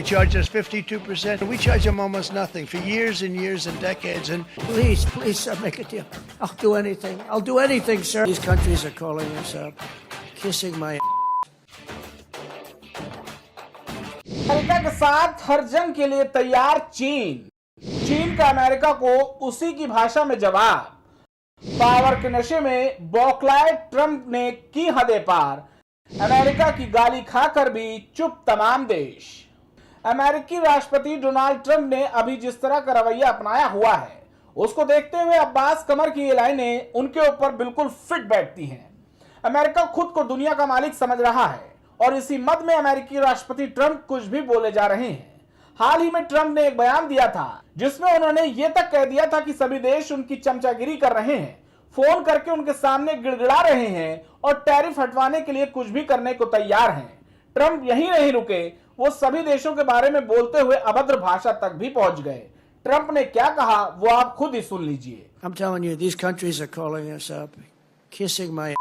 They charge us 52%. We charge them almost nothing for years and years and decades. And please, sir, make a deal. I'll do anything. I'll do anything, sir. These countries are calling us up, kissing my America के साथ हर जंग के लिए तैयार चीन का America को उसी की भाषा में जवाब। पावर के नशे में बौखलाए ट्रंप ने की हदें पार, अमेरिका की गाली खाकर भी चुप तमाम देश। अमेरिकी राष्ट्रपति डोनाल्ड ट्रंप ने अभी जिस तरह का रवैया अपनाया हुआ है, उसको देखते हुए अब्बास कमर की ये लाइनें उनके ऊपर बिल्कुल फिट बैठती हैं। अमेरिका खुद को दुनिया का मालिक समझ रहा है और इसी मद में अमेरिकी राष्ट्रपति ट्रंप कुछ भी बोले जा रहे हैं। हाल ही में ट्रंप ने एक बयान दिया था जिसमें उन्होंने ये तक कह दिया था कि सभी देश उनकी चमचागिरी कर रहे हैं, फोन करके उनके सामने गिड़गिड़ा रहे हैं और टैरिफ हटवाने के लिए कुछ भी करने को तैयार हैं। ट्रंप यहीं नहीं रुके, वो सभी देशों के बारे में बोलते हुए अभद्र भाषा तक भी पहुंच गए। ट्रंप ने क्या कहा वो आप खुद ही सुन लीजिए। I'm telling you, these countries are calling us up, kissing my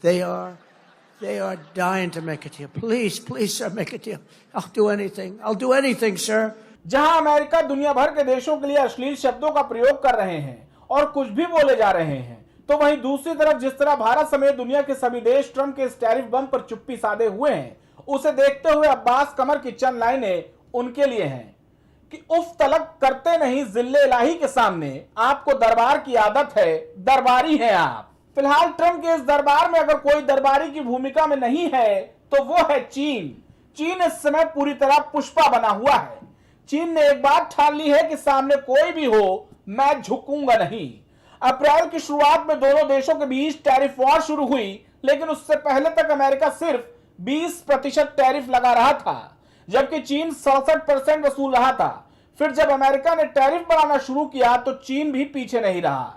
They are dying to make a deal. Please, sir, make a deal. I'll do anything. I'll do anything, sir. जहां America दुनिया भर के देशों के लिए अश्लील शब्दों का प्रयोग कर रहे हैं और कुछ भी बोले जा रहे हैं, तो वहीं दूसरी तरफ जिस तरह भारत समेत दुनिया के सभी देश ट्रंप के इस टैरिफ बम पर चुप्पी साधे हुए हैं, उसे देखते हुए अब्बास कमर की चंद लाइनें उनके लिए हैं कि उफ तलक करते नहीं जिल्ले इलाही के सामने, आपको दरबार की आदत है, दरबारी हैं आप। फिलहाल ट्रंप के इस दरबार में अगर कोई दरबारी की भूमिका में नहीं है तो वो है चीन इस समय पूरी तरह पुष्पा बना हुआ है। चीन ने एक बात ठान ली है कि सामने कोई भी हो, मैं झुकूंगा नहीं। अप्रैल की शुरुआत में दोनों देशों के बीच टैरिफ वॉर शुरू हुई, लेकिन उससे पहले तक अमेरिका सिर्फ 20% टैरिफ लगा रहा था, जबकि चीन 67% वसूल रहा था। फिर जब अमेरिका ने टैरिफ बढ़ाना शुरू किया तो चीन भी पीछे नहीं रहा,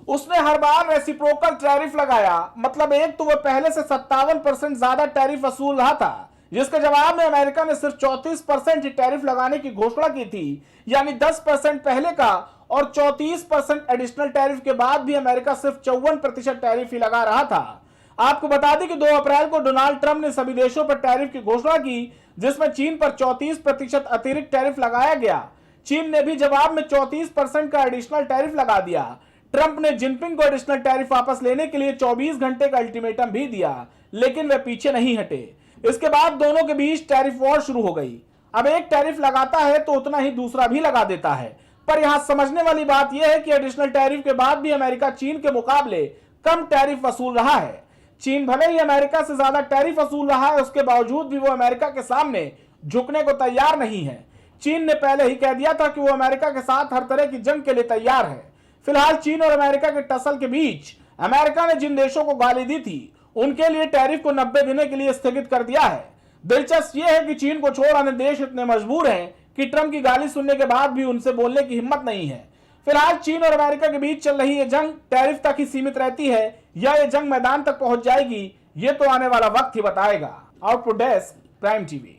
उसने हर बार रेसिप्रोकल टैरिफ लगाया। मतलब एक तो वह पहले से 57% ज्यादा टैरिफ वसूल रहा था, जिसके जवाब में अमेरिका ने सिर्फ 34% ही टैरिफ लगाने की घोषणा की थी, यानी 10% पहले का और 34% एडिशनल टैरिफ के बाद भी अमेरिका सिर्फ 54% टैरिफ ही लगा रहा था। आपको बता दें कि 2 अप्रैल को डोनाल्ड ट्रंप ने सभी देशों पर टैरिफ की घोषणा की, जिसमें चीन पर 34% अतिरिक्त टैरिफ लगाया गया। चीन ने भी जवाब में 34% का एडिशनल टैरिफ लगा दिया। ट्रंप ने जिनपिंग को एडिशनल टैरिफ वापस लेने के लिए 24 घंटे का अल्टीमेटम भी दिया, लेकिन वे पीछे नहीं हटे। इसके बाद दोनों के बीच टैरिफ वॉर शुरू हो गई। अब एक टैरिफ लगाता है तो उतना ही दूसरा भी लगा देता है, पर यहां समझने वाली बात यह है कि एडिशनल टैरिफ के बाद भी अमेरिका चीन के मुकाबले कम टैरिफ वसूल रहा है। चीन भले ही अमेरिका से ज्यादा टैरिफ वसूल रहा है, उसके बावजूद भी वो अमेरिका के सामने झुकने को तैयार नहीं है। चीन ने पहले ही कह दिया था कि वो अमेरिका के साथ हर तरह की जंग के लिए तैयार है। फिलहाल चीन और अमेरिका के टसल के बीच अमेरिका ने जिन देशों को गाली दी थी, उनके लिए टैरिफ को 90 दिनों के लिए स्थगित कर दिया है। दिलचस्प यह है कि चीन को छोड़ अन्य देश इतने मजबूर हैं कि ट्रंप की गाली सुनने के बाद भी उनसे बोलने की हिम्मत नहीं है। फिलहाल चीन और अमेरिका के बीच चल रही यह जंग टैरिफ तक ही सीमित रहती है या यह जंग मैदान तक पहुंच जाएगी, ये तो आने वाला वक्त ही बताएगा। Output desk, prime TV.